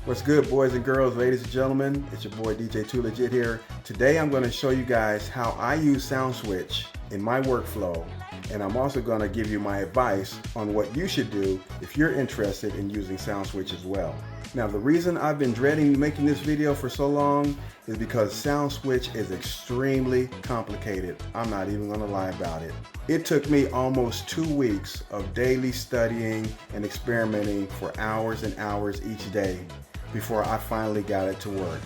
What's good, boys and girls, ladies and gentlemen? It's your boy DJ 2 Legit here. Today I'm going to show you guys how I use SoundSwitch in my workflow, and I'm also going to give you my advice on what you should do if you're interested in using SoundSwitch as well. Now, the reason I've been dreading making this video for so long is because SoundSwitch is extremely complicated. I'm not even going to lie about it. It took me almost 2 weeks of daily studying and experimenting for hours and hours each day before I finally got it to work.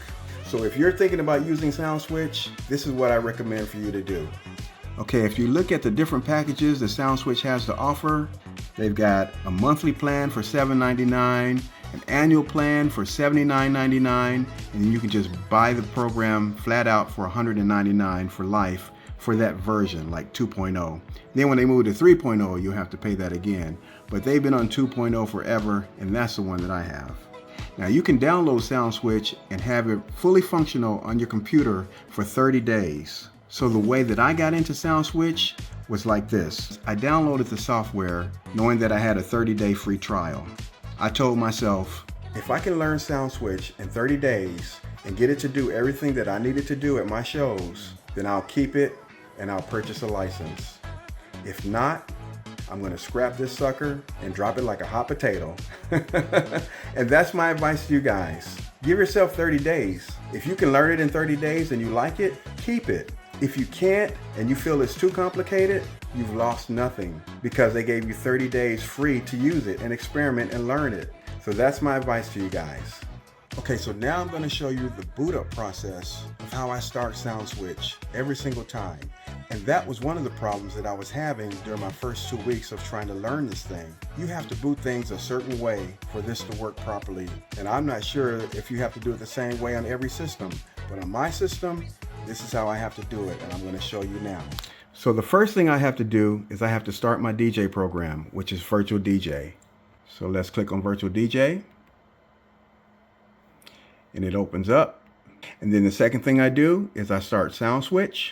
So if you're thinking about using SoundSwitch, this is what I recommend for you to do. Okay, if you look at the different packages that SoundSwitch has to offer, they've got a monthly plan for $7.99, an annual plan for $79.99, and then you can just buy the program flat out for $199 for life for that version, like 2.0. Then when they move to 3.0, you'll have to pay that again. But they've been on 2.0 forever, and that's the one that I have. Now you can download SoundSwitch and have it fully functional on your computer for 30 days. So the way that I got into SoundSwitch was like this. I downloaded the software knowing that I had a 30-day free trial. I told myself, if I can learn SoundSwitch in 30 days and get it to do everything that I needed to do at my shows, then I'll keep it and I'll purchase a license. If not, I'm going to scrap this sucker and drop it like a hot potato. And that's my advice to you guys. Give yourself 30 days. If you can learn it in 30 days and you like it, keep it. If you can't and you feel it's too complicated, you've lost nothing because they gave you 30 days free to use it and experiment and learn it. So that's my advice to you guys. Okay, so now I'm going to show you the boot up process of how I start SoundSwitch every single time. And that was one of the problems that I was having during my first 2 weeks of trying to learn this thing. You have to boot things a certain way for this to work properly. And I'm not sure if you have to do it the same way on every system, but on my system, this is how I have to do it, and I'm going to show you now. So the first thing I have to do is I have to start my DJ program, which is Virtual DJ. So let's click on Virtual DJ. And it opens up. And then the second thing I do is I start SoundSwitch.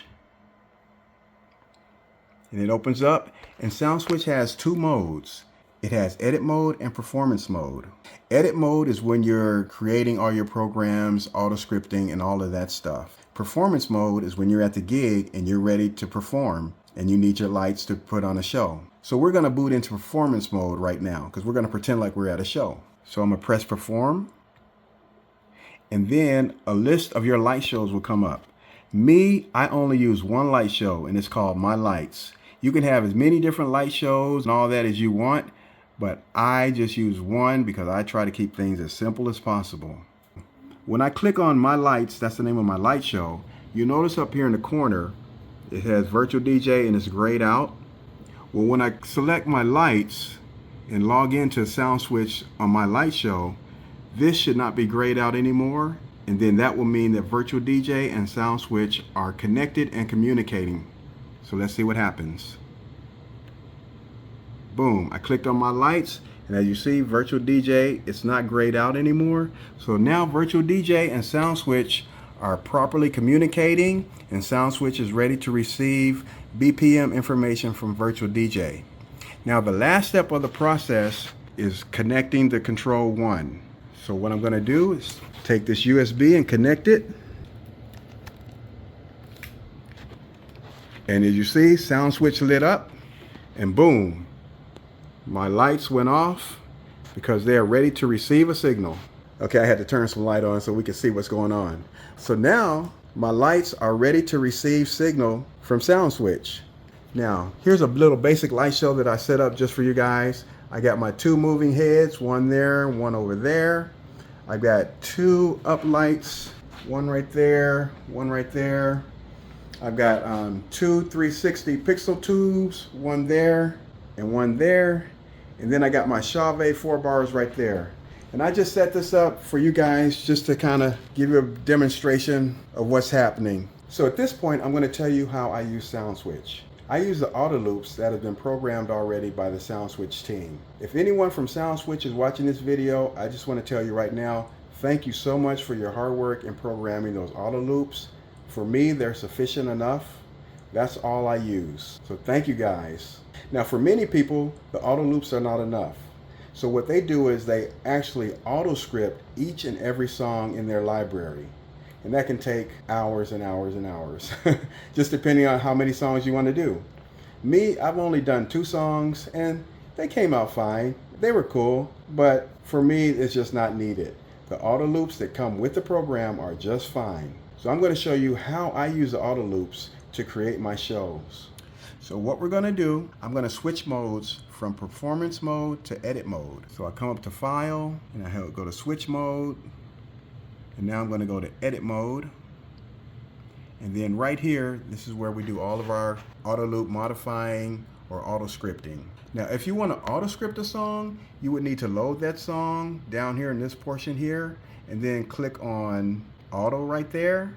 And it opens up. And SoundSwitch has two modes. It has edit mode and performance mode. Edit mode is when you're creating all your programs, auto scripting, and all of that stuff. Performance mode is when you're at the gig and you're ready to perform and you need your lights to put on a show. So we're going to boot into performance mode right now because we're going to pretend like we're at a show. So I'm going to press perform. And then a list of your light shows will come up. Me, I only use one light show, and it's called My Lights. You can have as many different light shows and all that as you want, but I just use one because I try to keep things as simple as possible. When I click on My Lights, that's the name of my light show, you notice up here in the corner, it has Virtual DJ and it's grayed out. Well, when I select my lights and log into SoundSwitch on my light show, this should not be grayed out anymore, and then that will mean that Virtual DJ and SoundSwitch are connected and communicating. So let's see what happens. Boom, I clicked on my lights, and as you see, Virtual DJ, it's not grayed out anymore. So now Virtual DJ and SoundSwitch are properly communicating, and SoundSwitch is ready to receive BPM information from Virtual DJ. Now the last step of the process is connecting the Control 1. So what I'm going to do is take this USB and connect it. And as you see, SoundSwitch lit up, and boom, my lights went off because they are ready to receive a signal. Okay, I had to turn some light on so we can see what's going on. So now my lights are ready to receive signal from SoundSwitch. Now, here's a little basic light show that I set up just for you guys. I got my two moving heads, one there, one over there. I've got two up lights, one right there, one right there. I've got two 360 pixel tubes, one there and one there. And then I got my Chauvet 4 bars right there. And I just set this up for you guys just to kind of give you a demonstration of what's happening. So at this point, I'm going to tell you how I use SoundSwitch. I use the auto loops that have been programmed already by the SoundSwitch team. If anyone from SoundSwitch is watching this video, I just want to tell you right now, thank you so much for your hard work in programming those auto loops. For me, they're sufficient enough. That's all I use. So thank you guys. Now for many people, the auto loops are not enough. So what they do is they actually auto script each and every song in their library. And that can take hours and hours and hours, just depending on how many songs you want to do. Me, I've only done 2 songs and they came out fine. They were cool, but for me, it's just not needed. The auto loops that come with the program are just fine. So I'm going to show you how I use the auto loops to create my shows. So what we're going to do, I'm going to switch modes from performance mode to edit mode. So I come up to File, and I go to Switch Mode, and now I'm going to go to Edit Mode. And then right here, this is where we do all of our auto loop modifying or auto scripting. Now, if you want to auto script a song, you would need to load that song down here in this portion here, and then click on Auto right there.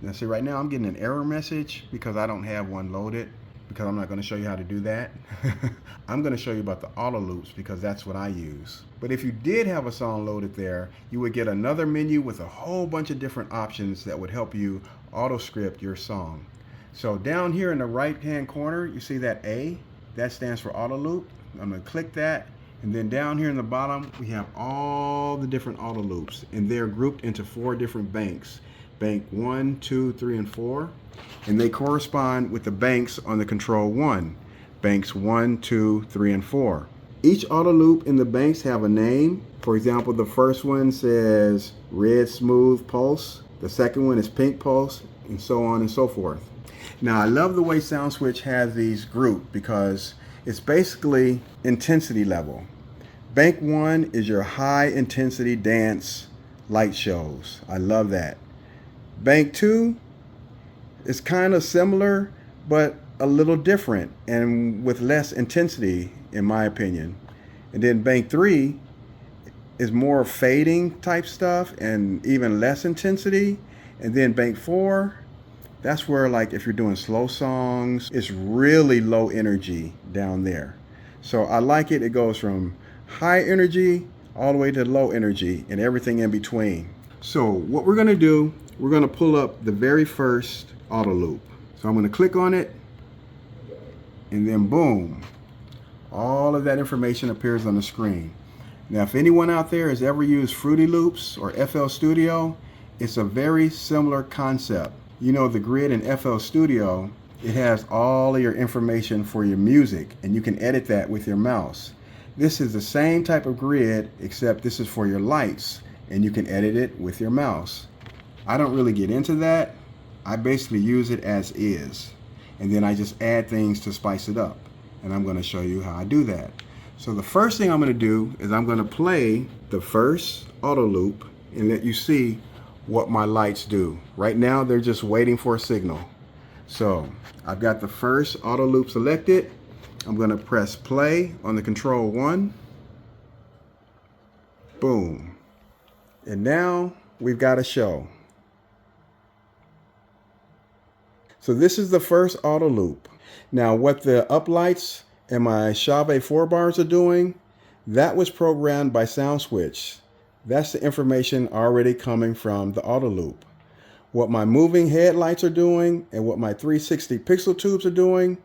Now see, right now I'm getting an error message because I don't have one loaded, because I'm not going to show you how to do that. I'm going to show you about the auto loops because that's what I use. But if you did have a song loaded there, you would get another menu with a whole bunch of different options that would help you auto script your song. So down here in the right hand corner, you see that A? That stands for auto loop. I'm going to click that. And then down here in the bottom, we have all the different auto loops, and they're grouped into 4 different banks. Bank 1, 2, 3, and 4. And they correspond with the banks on the control 1. Banks 1, 2, 3, and 4. Each auto loop in the banks have a name. For example, the first one says red smooth pulse. The second one is pink pulse, and so on and so forth. Now, I love the way SoundSwitch has these grouped because it's basically intensity level. Bank 1 is your high intensity dance light shows. I love that. Bank 2 is kind of similar, but a little different and with less intensity, in my opinion. And then Bank 3 is more fading type stuff and even less intensity. And then Bank 4, that's where, like, if you're doing slow songs, it's really low energy down there. So I like it. It goes from high energy all the way to low energy and everything in between. So what we're going to do, we're going to pull up the very first auto loop. So I'm going to click on it, and then boom, all of that information appears on the screen. Now, if anyone out there has ever used Fruity Loops or FL Studio, it's a very similar concept. You know, the grid in FL Studio, it has all of your information for your music, and you can edit that with your mouse. This is the same type of grid, except this is for your lights, and you can edit it with your mouse. I don't really get into that. I basically use it as is, and then I just add things to spice it up, and I'm going to show you how I do that. So the first thing I'm going to do is I'm going to play the first auto loop and let you see what my lights do. Right now they're just waiting for a signal. So I've got the first auto loop selected. I'm going to press play on the control 1. Boom. And now we've got a show. So this is the first auto loop. Now what the UPLIGHTS and my Chave 4 bars are doing, that was programmed by SoundSwitch. That's the information already coming from the auto loop. What my moving headlights are doing and what my 360 pixel tubes are doing,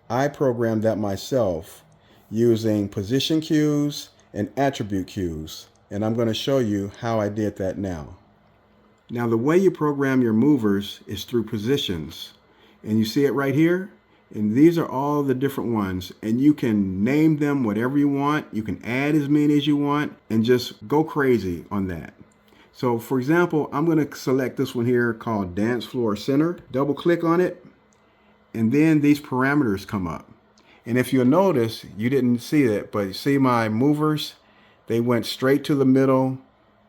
I programmed that myself using position cues and attribute cues. And I'm going to show you how I did that now. Now the way you program your movers is through positions. And you see it right here? And these are all the different ones, and you can name them whatever you want. You can add as many as you want and just go crazy on that. So for example, I'm going to select this one here called Dance Floor Center. Double click on it, and then these parameters come up. And if you'll notice, you didn't see it, but you see my movers, they went straight to the middle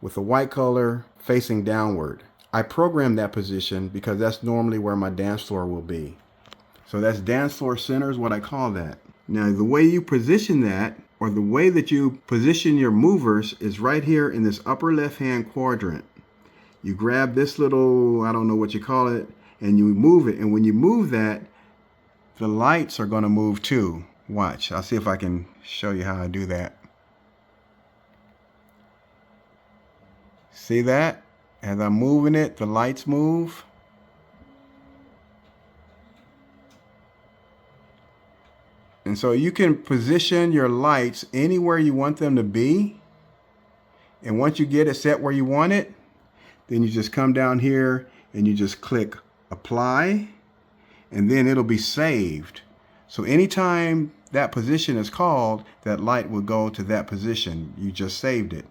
with the white color facing downward. I programmed that position because that's normally where my dance floor will be. So that's dance floor center is what I call that. Now the way you position that, or the way that you position your movers, is right here in this upper left hand quadrant. You grab this little, I don't know what you call it, and you move it. And when you move that, the lights are going to move too. Watch, I'll see if I can show you how I do that. See that? As I'm moving it, the lights move. And so you can position your lights anywhere you want them to be. And once you get it set where you want it, then you just come down here and you just click apply, and then it'll be saved. So anytime that position is called, that light will go to that position. You just saved it.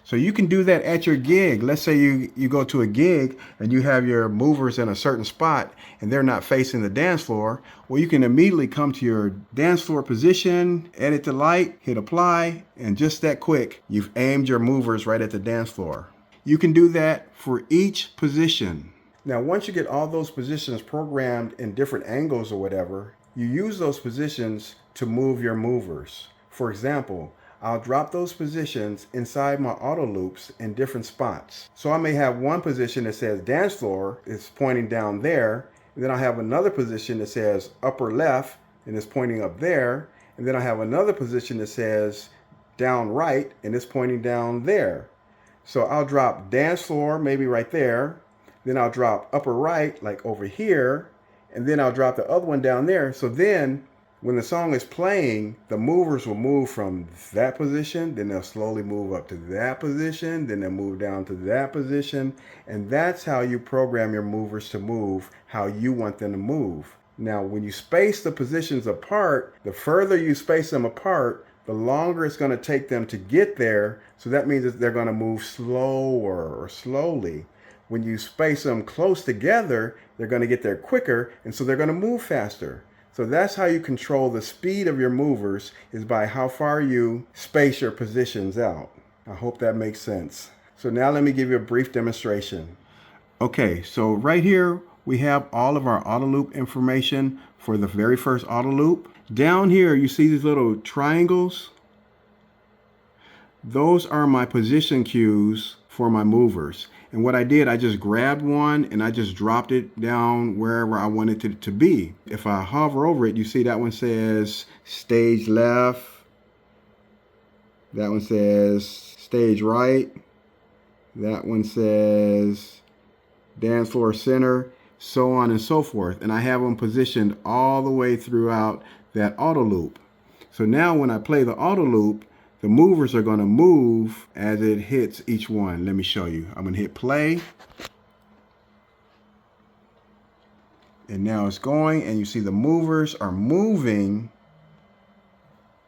So you can do that at your gig. Let's say you go to a gig and you have your movers in a certain spot and they're not facing the dance floor. Well, you can immediately come to your dance floor position, edit the light, hit apply, and just that quick, you've aimed your movers right at the dance floor. You can do that for each position. Now, once you get all those positions programmed in different angles or whatever, you use those positions to move your movers. For example, I'll drop those positions inside my auto loops in different spots. So I may have one position that says dance floor, is pointing down there, and then I have another position that says upper left and is pointing up there, and then I have another position that says down right and it's pointing down there. So I'll drop dance floor maybe right there, then I'll drop upper right like over here, and then I'll drop the other one down there. So then when the song is playing, the movers will move from that position, then they'll slowly move up to that position, then they'll move down to that position. And that's how you program your movers to move how you want them to move. Now, when you space the positions apart, the further you space them apart, the longer it's going to take them to get there. So that means that they're going to move slower or slowly. When you space them close together, they're going to get there quicker, and so they're going to move faster. So that's how you control the speed of your movers, is by how far you space your positions out. I hope that makes sense. So now let me give you a brief demonstration. Okay, so right here we have all of our auto loop information for the very first auto loop. Down here you see these little triangles. Those are my position cues for my movers. And what I did, I just grabbed one and I just dropped it down wherever I wanted it to be. If I hover over it, you see that one says stage left. That one says stage right. That one says dance floor center, so on and so forth. And I have them positioned all the way throughout that auto loop. So now when I play the auto loop, the movers are going to move as it hits each one. Let me show you. I'm going to hit play. And now it's going, and you see the movers are moving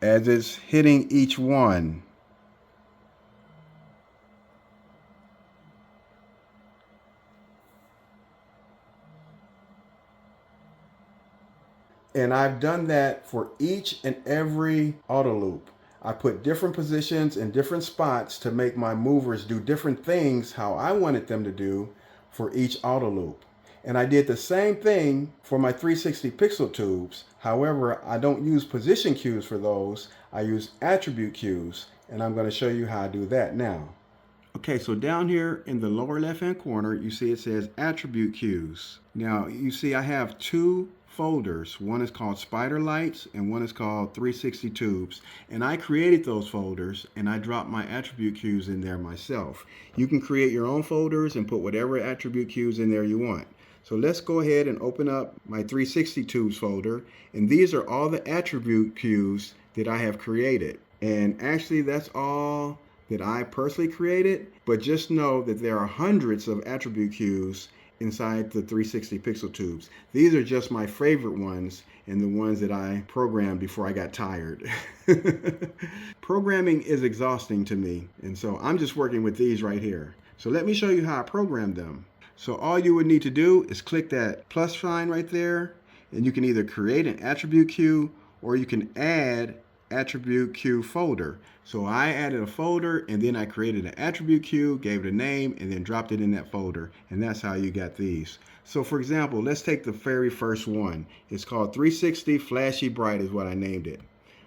as it's hitting each one. And I've done that for each and every auto loop. I put different positions in different spots to make my movers do different things how I wanted them to do for each auto loop. And I did the same thing for my 360 pixel tubes. However, I don't use position cues for those. I use attribute cues, and I'm going to show you how I do that now. Okay, so down here in the lower left hand corner, you see it says attribute cues. Now you see I have two folders. One is called Spider Lights and one is called 360 Tubes. And I created those folders and I dropped my attribute cues in there myself. You can create your own folders and put whatever attribute cues in there you want. So let's go ahead and open up my 360 Tubes folder. And these are all the attribute cues that I have created. And actually that's all that I personally created, but just know that there are hundreds of attribute cues inside the 360 pixel tubes. These are just my favorite ones and the ones that I programmed before I got tired. Programming is exhausting to me, and so I'm just working with these right here. So let me show you how I programmed them. So all you would need to do is click that plus sign right there, and you can either create an attribute cue or you can add attribute cue folder. So I added a folder and then I created an attribute cue, gave it a name, and then dropped it in that folder. And that's how you got these. So for example, let's take the very first one. It's called 360 Flashy Bright is what I named it.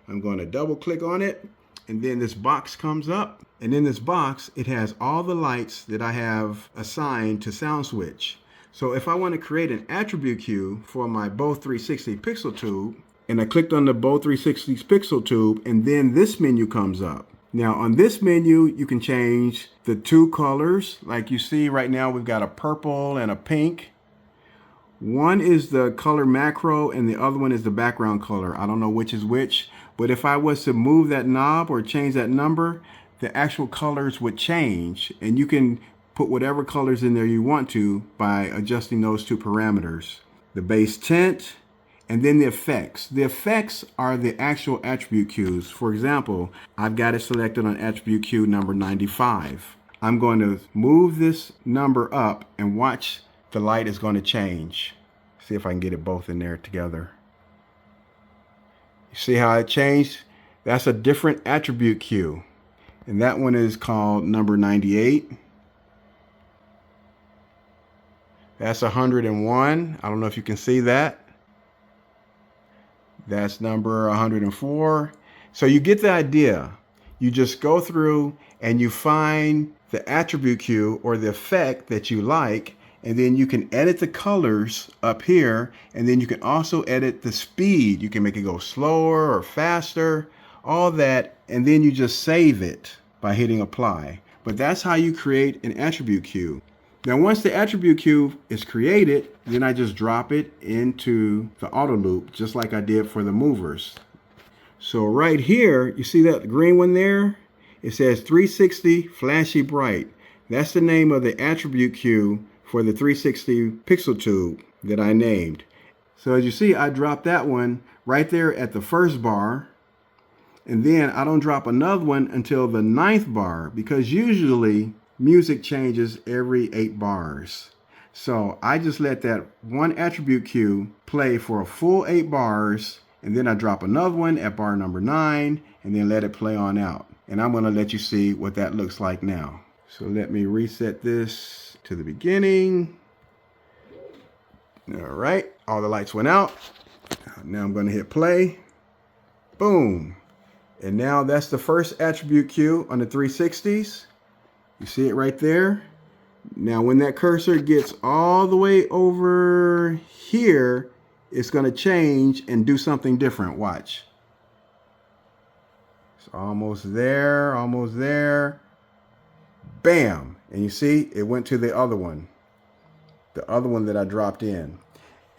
I'm going to double click on it, and then this box comes up. And in this box, it has all the lights that I have assigned to SoundSwitch. So if I want to create an attribute cue for my Both 360 pixel tube, and I clicked on the Both 360 pixel tube, and then this menu comes up. Now on this menu, you can change the two colors. Like you see right now, we've got a purple and a pink. One is the color macro and the other one is the background color. I don't know which is which, but if I was to move that knob or change that number, the actual colors would change, and you can put whatever colors in there you want to by adjusting those two parameters. The base tint, and then the effects. The effects are the actual attribute cues. For example, I've got it selected on attribute cue number 95. I'm going to move this number up and watch the light is going to change. See if I can get it both in there together. You see how it changed? That's a different attribute cue. And that one is called number 98. That's 101. I don't know if you can see that. That's number 104. So you get the idea. You just go through and you find the attribute cue or the effect that you like, and then you can edit the colors up here, and then you can also edit the speed. You can make it go slower or faster, all that, and then you just save it by hitting apply. But that's how you create an attribute cue. Now once the attribute cue is created, then I just drop it into the auto loop just like I did for the movers. So right here, you see that green one there? It says 360 flashy bright. That's the name of the attribute cue for the 360 pixel tube that I named. So as you see, I dropped that one right there at the first bar. And then I don't drop another one until the 9th bar, because usually music changes every 8 bars. So I just let that one attribute cue play for a full 8 bars, and then I drop another one at bar number 9, and then let it play on out. And I'm going to let you see what that looks like now. So let me reset this to the beginning. All right, all the lights went out. Now I'm going to hit play. Boom. And now that's the first attribute cue on the 360s. You see it right there. Now when that cursor gets all the way over here, it's going to change and do something different. Watch. It's almost there, almost there. Bam. And you see it went to the other one that I dropped in.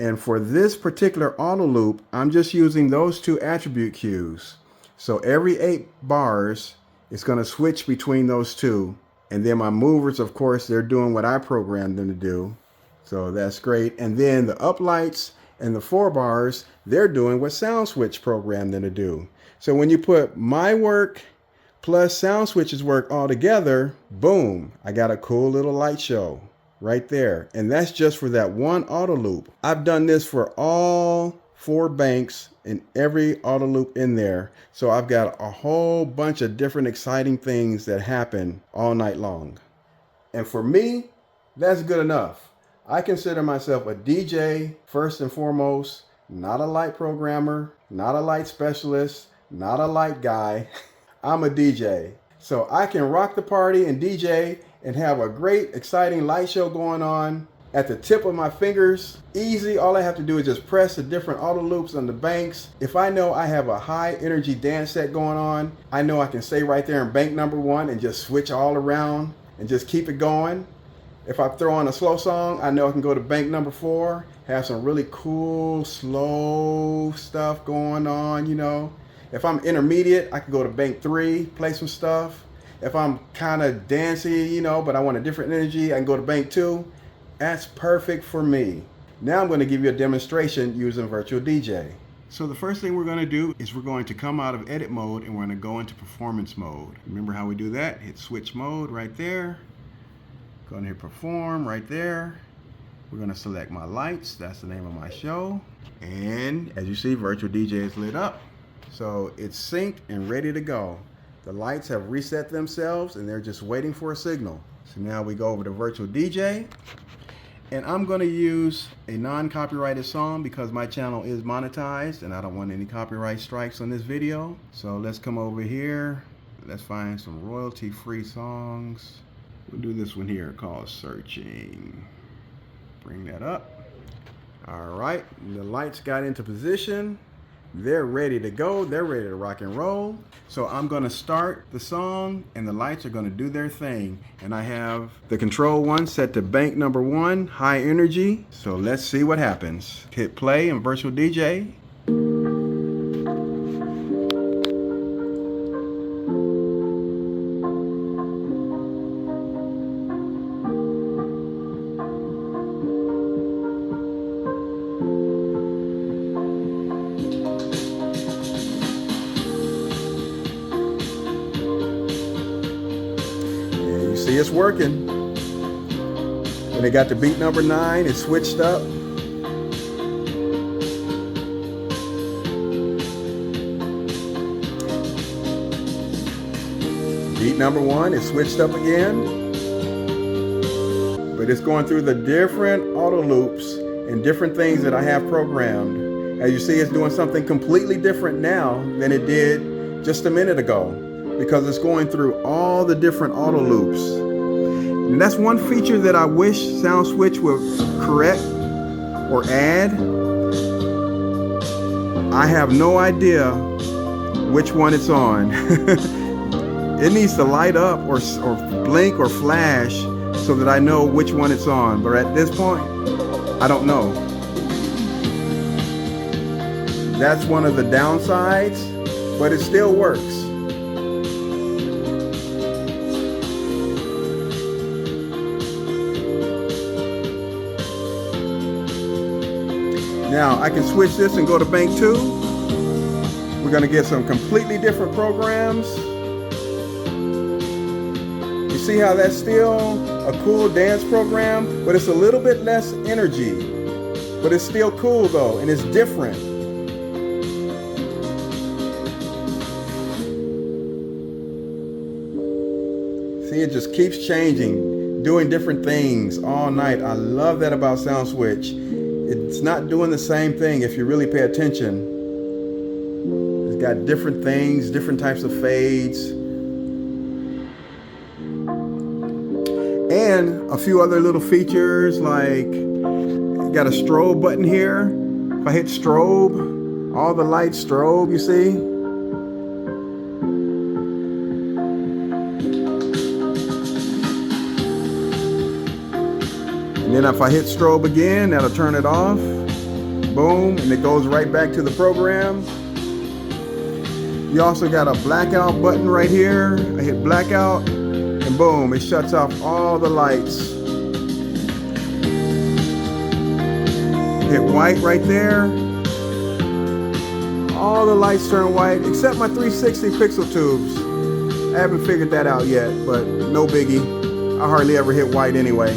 And for this particular auto loop, I'm just using those two attribute cues. So every 8 bars, it's going to switch between those two. And then my movers, of course, they're doing what I programmed them to do. So that's great. And then the uplights and the 4 bars, they're doing what SoundSwitch programmed them to do. So when you put my work plus SoundSwitch's work all together, boom, I got a cool little light show right there. And that's just for that one auto loop. I've done this for all 4 banks and every auto loop in there. So I've got a whole bunch of different exciting things that happen all night long. And for me, that's good enough. I consider myself a DJ first and foremost, not a light programmer, not a light specialist, not a light guy. I'm a DJ. So I can rock the party and DJ and have a great, exciting light show going on at the tip of my fingers. Easy. All I have to do is just press the different auto loops on the banks. If I know I have a high energy dance set going on, I know I can stay right there in bank number 1 and just switch all around and just keep it going. If I throw on a slow song, I know I can go to bank number 4, have some really cool, slow stuff going on, you know. If I'm intermediate, I can go to bank 3, play some stuff. If I'm kind of dancey, you know, but I want a different energy, I can go to bank 2. That's perfect for me. Now I'm going to give you a demonstration using Virtual DJ. So the first thing we're going to do is we're going to come out of edit mode and we're going to go into performance mode. Remember how we do that? Hit switch mode right there. Go to hit perform right there. We're going to select my lights. That's the name of my show. And as you see, Virtual DJ is lit up. So it's synced and ready to go. The lights have reset themselves and they're just waiting for a signal. So now we go over to Virtual DJ. And I'm going to use a non-copyrighted song because my channel is monetized and I don't want any copyright strikes on this video. So let's come over here. Let's find some royalty-free songs. We'll do this one here called Searching. Bring that up. All right, the lights got into position. They're ready to go. They're ready to rock and roll. So I'm gonna start the song and the lights are gonna do their thing. And I have the control one set to bank number 1, high energy. So let's see what happens. Hit play in Virtual DJ. See, it's working. When they got to beat number 9, it switched up. Beat number 1, it switched up again. But it's going through the different auto loops and different things that I have programmed. As you see, it's doing something completely different now than it did just a minute ago, because it's going through all the different auto loops. And that's one feature that I wish SoundSwitch would correct or add. I have no idea which one it's on. It needs to light up or blink or flash so that I know which one it's on. But at this point, I don't know. That's one of the downsides, but it still works. Now I can switch this and go to bank 2. We're gonna get some completely different programs. You see how that's still a cool dance program, but it's a little bit less energy. But it's still cool though, and it's different. See, it just keeps changing, doing different things all night. I love that about SoundSwitch. It's not doing the same thing if you really pay attention. It's got different things, different types of fades. And a few other little features, like you got a strobe button here. If I hit strobe, all the lights strobe, you see? And then if I hit strobe again, that'll turn it off. Boom, and it goes right back to the program. You also got a blackout button right here. I hit blackout, and boom, it shuts off all the lights. Hit white right there. All the lights turn white, except my 360 pixel tubes. I haven't figured that out yet, but no biggie. I hardly ever hit white anyway.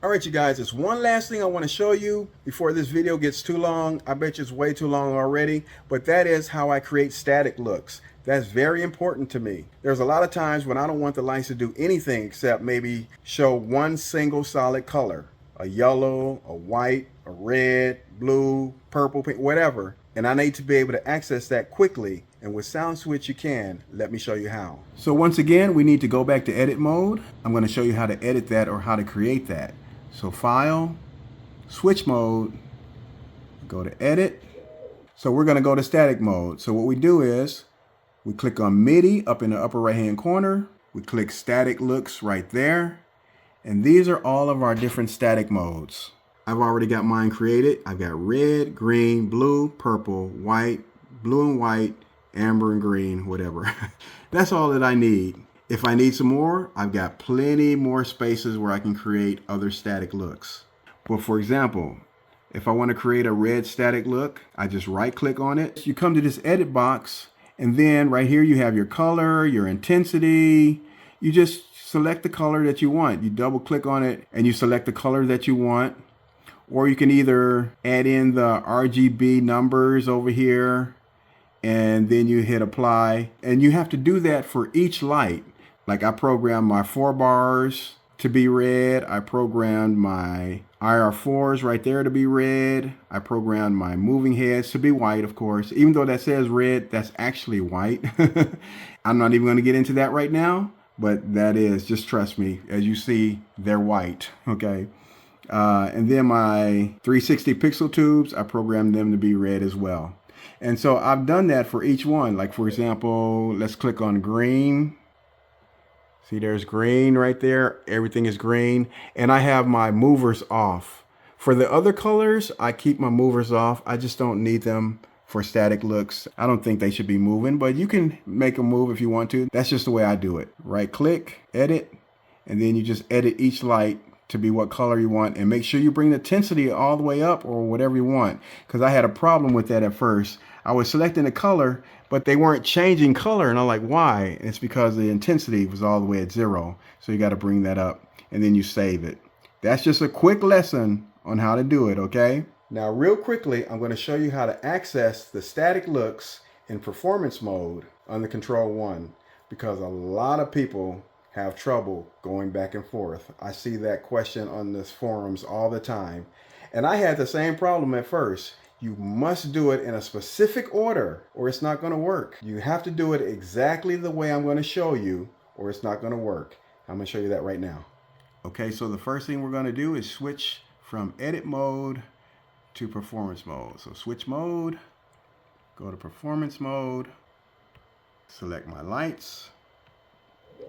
All right, you guys, there's one last thing I want to show you before this video gets too long. I bet you it's way too long already, but that is how I create static looks. That's very important to me. There's a lot of times when I don't want the lights to do anything except maybe show one single solid color, a yellow, a white, a red, blue, purple, pink, whatever. And I need to be able to access that quickly. And with SoundSwitch you can. Let me show you how. So once again, we need to go back to edit mode. I'm going to show you how to edit that or how to create that. So file, switch mode, go to edit. So we're going to go to static mode. So what we do is we click on MIDI up in the upper right hand corner. We click static looks right there. And these are all of our different static modes. I've already got mine created. I've got red, green, blue, purple, white, blue and white, amber and green, whatever. That's all that I need. If I need some more, I've got plenty more spaces where I can create other static looks. But for example, if I want to create a red static look, I just right click on it. You come to this edit box, and then right here you have your color, your intensity. You just select the color that you want. You double click on it and you select the color that you want. Or you can either add in the RGB numbers over here and then you hit apply. And you have to do that for each light. Like I programmed my 4 bars to be red. I programmed my IR4s right there to be red. I programmed my moving heads to be white, of course. Even though that says red, that's actually white. I'm not even going to get into that right now, but that is, just trust me, as you see, they're white, okay? And then my 360 pixel tubes, I programmed them to be red as well. And so I've done that for each one. Like for example, let's click on green. See, there's green right there. Everything is green. And I have my movers off. For the other colors, I keep my movers off. I just don't need them for static looks. I don't think they should be moving, but you can make them move if you want to. That's just the way I do it. Right click, edit, and then you just edit each light to be what color you want, and make sure you bring the intensity all the way up or whatever you want, because I had a problem with that at first. I was selecting the color, but they weren't changing color, and I'm like, why? And it's because the intensity was all the way at 0. So you got to bring that up, and then you save it. That's just a quick lesson on how to do it, okay? Now, real quickly, I'm going to show you how to access the static looks in performance mode on the Control 1, because a lot of people have trouble going back and forth. I see that question on the forums all the time. And I had the same problem at first. You must do it in a specific order or it's not going to work. You have to do it exactly the way I'm going to show you or it's not going to work. I'm going to show you that right now. Okay, so the first thing we're going to do is switch from edit mode to performance mode. So switch mode, go to performance mode, select my lights.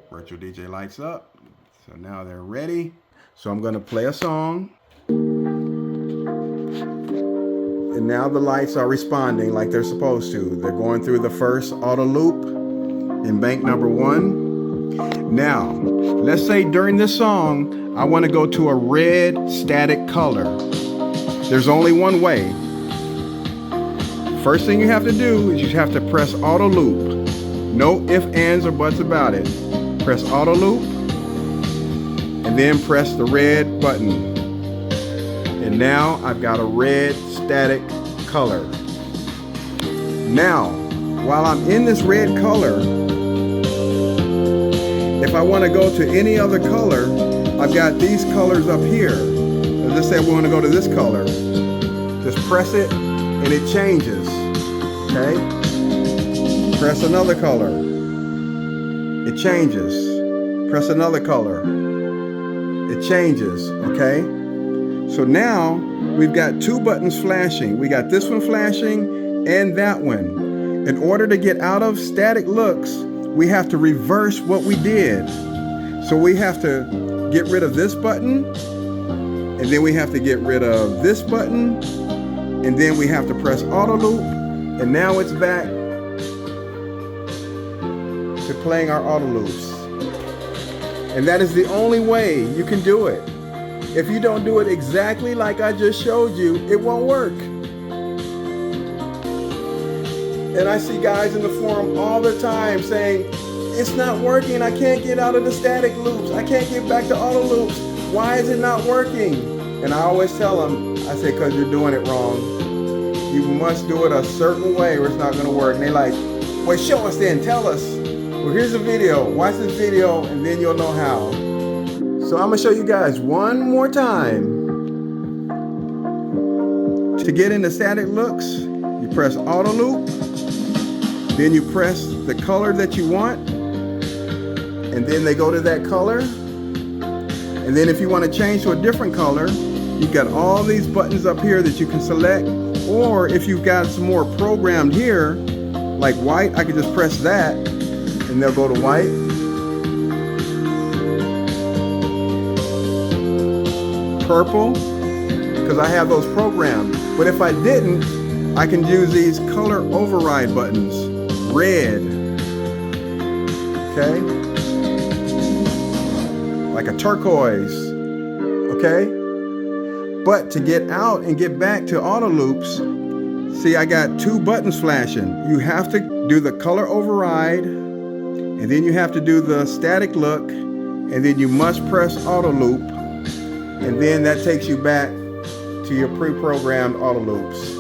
Virtual DJ lights up. So now they're ready. So I'm going to play a song. And now the lights are responding like they're supposed to. They're going through the first auto loop in bank number 1. Now, let's say during this song, I want to go to a red static color. There's only one way. First thing you have to do is you have to press auto loop. No ifs, ands, or buts about it. Press auto loop and then press the red button. And now I've got a red static color. Now, while I'm in this red color, if I want to go to any other color, I've got these colors up here. Let's say we want to go to this color. Just press it and it changes. Okay? Press another color. It changes. Press another color. It changes, okay? So now we've got 2 buttons flashing. We got this one flashing and that one. In order to get out of static looks, we have to reverse what we did. So we have to get rid of this button, and then we have to get rid of this button, and then we have to press auto loop, and now it's back to playing our auto loops. And that is the only way you can do it. If you don't do it exactly like I just showed you, it won't work. And I see guys in the forum all the time saying, it's not working, I can't get out of the static loops, I can't get back to auto loops, why is it not working? And I always tell them, I say, because you're doing it wrong. You must do it a certain way or it's not going to work. And they're like, well, show us then, tell us. Well, here's a video, watch this video, and then you'll know how. So I'm going to show you guys one more time. To get into static looks, you press auto loop, then you press the color that you want, and then they go to that color. And then if you want to change to a different color, you've got all these buttons up here that you can select. Or if you've got some more programmed here, like white, I can just press that and they'll go to white. Purple, because I have those programmed. But if I didn't, I can use these color override buttons. Red, okay? Like a turquoise, okay? But to get out and get back to auto loops, see, I got 2 buttons flashing. You have to do the color override, and then you have to do the static look, and then you must press auto loop, and then that takes you back to your pre-programmed auto loops.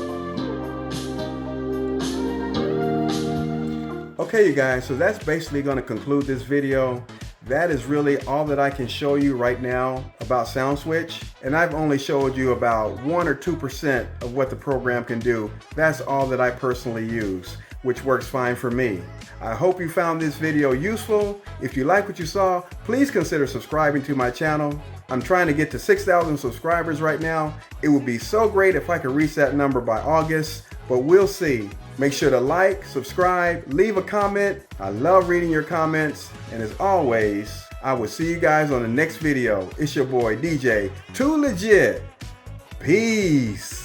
Okay, you guys, so that's basically going to conclude this video. That is really all that I can show you right now about SoundSwitch. And I've only showed you about 1 or 2% of what the program can do. That's all that I personally use, which works fine for me. I hope you found this video useful. If you like what you saw, please consider subscribing to my channel. I'm trying to get to 6,000 subscribers right now. It would be so great if I could reach that number by August, but we'll see. Make sure to like, subscribe, leave a comment. I love reading your comments. And as always, I will see you guys on the next video. It's your boy DJ Too Legit. Peace.